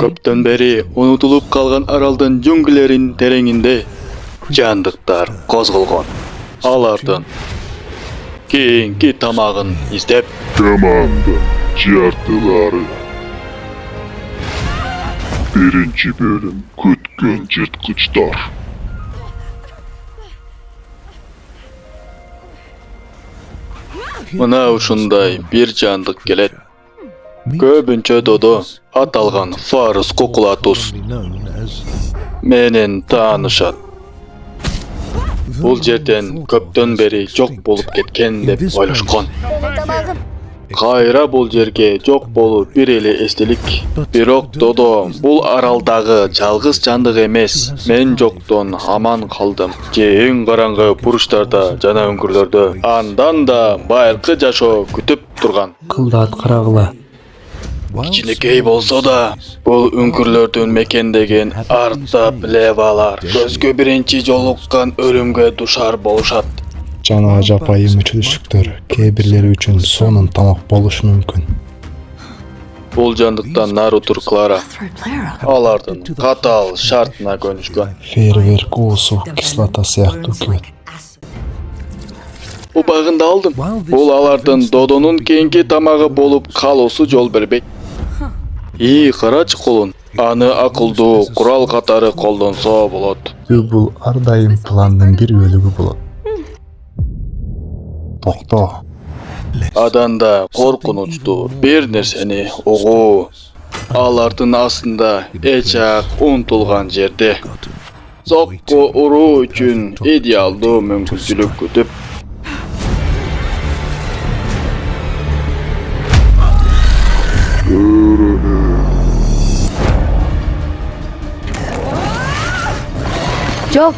Köpten beri unutulup kalgan araldın junglerin terenginde jandıklar kozgolgon. Alardan keyinki tamagın izdep Komanda jartılары. Birinci bölüm Kütken Jırtkıçlar. mına ушундай bir jandık gelet. Көбүнчө dodo atalgan Farus Kokulatus menen taanышат. Бул жерден көптөн бери жок болуп кеткен деп ойлошкон. Кайра бул жерге жок болуу бир эле эстелик. Бирок Додо бул аралдагы жалгыз жандык эмес. Мен жоктон аман калдым. Же эң караңгы буручтарда жана өңкүрлөрдө андан да байыркы жашоо күтүп турган. Кылдаат карагыла. Кичинекей болсо да бул өңкүрлөрдүн мекендеген артап левалар көзгө биринчи жолуккан өлүмгө душар болушат. Жана жапайы мүчүлүштүктөр кээ бирлери үчүн сонун тамак болушу мүмкүн. Бул жандыктан Нарутур Клара алардын катаал шартына көнүшкөн. Фейерверк уусу, кислота сыяктуу күбөт. Убагында алдым. Бул алардын Додонун кийинки тамагы болуп калуусу жол бербейт. Карачы колун. Аны акылдуу курал катары колдонсо болот. Бул ар дайым пландын бир бөлүгү болот. Токто. Аданда коркунучтуу бир нерсени угуу. Алардын астында эчак унутулган жерде. Сокко уруу үчүн идеалдуу мүмкүнчүлүк күтүп. Жок.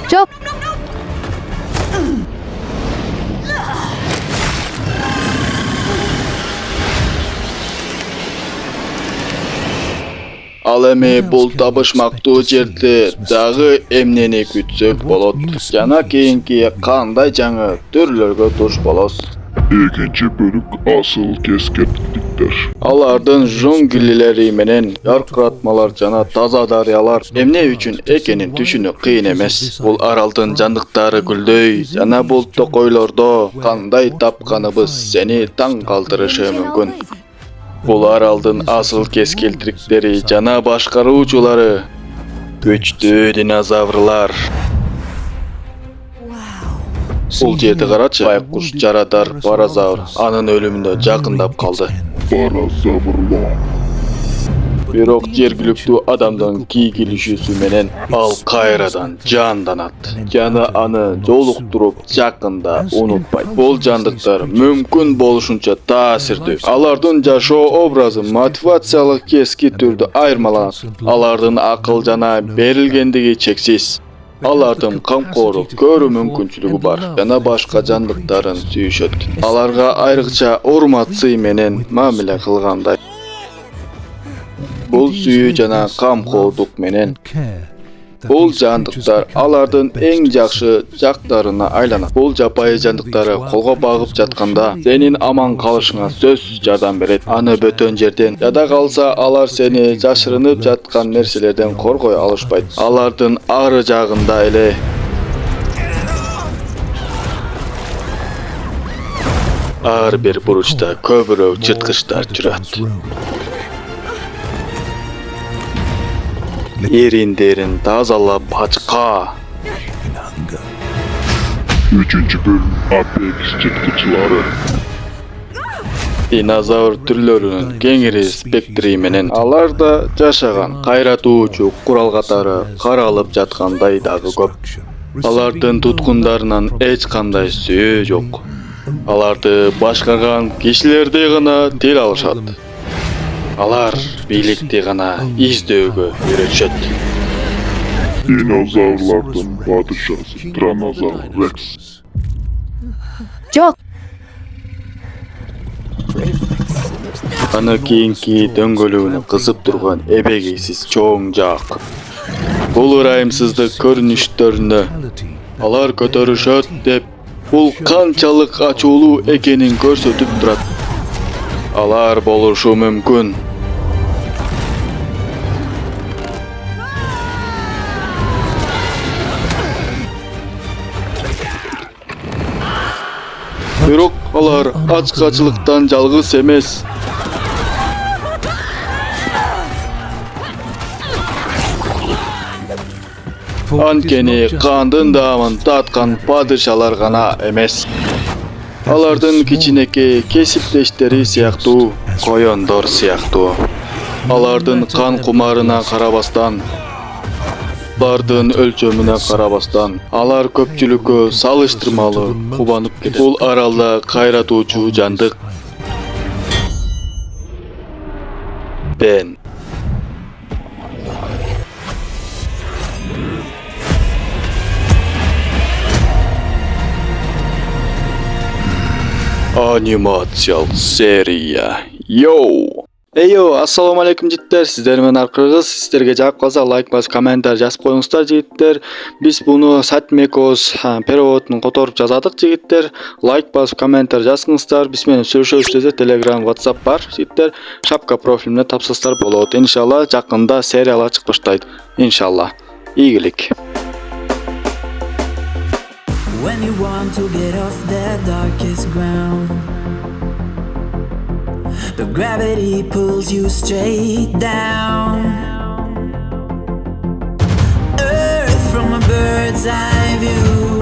Ал эми бул табышмактуу жерде дагы эмнени күтсөк болот? Жана кийинки кандай жаңы түрлөргө туш болосуз? Экинчи бөлүк асыл кескерттиктер. Алардын жунгилleri менен яркыратмалар жана таза дарыялар эмне үчүн экенин түшүнүү кыйын эмес. Бул аралдын жандыктары гүлдөй жана бул токойлордо кандай тапканыбыз сени таң калтырышы мүмкүн. Бул аралдын асыл кескелтириктери жана башкаруучулары көчтүү динозаврлар. Бул жерди карачы, байкуш жарадар паразавр анын өлүмүнө жакындап калды. Паразаврлар. Бирок жергиликтүү адамдын кийгилишүүсү менен ал кайрадан жанданат. Жана аны жолуктуруп жакында унутпайт. Бул жандыктар мүмкүн болушунча таасирдүү. Алардын жашоо образы мотивациялык кески түрдө айырмаланат. Алардын акыл жана берилгендиги чексиз. Алардын камкорлук көрүү мүмкүнчүлүгү бар жана башка жандыктарын сүйүшөт. Аларга айрыкча урмат-сый менен мамиле кылгандай. Бул сүйүү жана камкордук менен бул жандыктар алардын эң жакшы жактарына айланат. Бул жапайы жандыктары колго багып жатканда сенин аман калышыңа сөзсүз жардам берет. Аны бөтөн жерден жада калса алар сени жашырынып жаткан нерселерден коргой алышпайт. Алардын ары жагында эле ар бир буручта көбүрөөк жырткычтар жүрөт. Эриндерин тазалап ачка. Üçüncü bölüm Apex Jırtkıçları. Dinozavr түрлөрүнүн кеңири спектри менен алар да жашаган кайратуучу курал катары каралып жаткандай дагы көп. Алардын туткундарынан эч кандай сүйүү жок. Аларды башкарган кишилерди гана тил алышат. Алар бийликти гана издөөгө үйрөтүшөт. Dinozavrlardan padişahı Tyrannosaur Rex. Жок. Аны кийинки дөңгөлөгүнө кызып турган эбегейсиз чоң жак. Бул ырайымсыздык көрүнүштөрүнө алар көтөрүшөт деп бул канчалык ачуулуу экенин көрсөтүп турат. Алар болушу мүмкүн. Бирок алар ачкачылыктан жалгыз эмес. Анткени кандын даамын таткан падышалар гана эмес. Алардын кичинекей кесиптештери сыяктуу, коёндор сыяктуу. Алардын кан кумарына карабастан, алардын өлчөмүнө карабастан, алар көпчүлүккө салыштырмалуу кубанып кетет. Бул аралда кайратуучу жандык Бен. Анимациялык серия. Йоу! Эйо, ассаламу алейкум жигиттер. Сиздер менен Аркыргыз. Сиздерге жагып калса лайк басып, комментарий жазып коюңуздар жигиттер. Биз буну Сатмекос переводун которуп жазадык жигиттер. Лайк басып, комментарий жазыңыздар. Биз менен сүйлөшөбүз. Telegram, WhatsApp бар жигиттер. Шапка профилине тапсырсаңыздар болот. Иншалла жакында сериялар чыгып баштайт. Иншалла. Ийгилик. When you want to get off the darkest ground, but gravity pulls you straight down. Earth from a bird's eye view.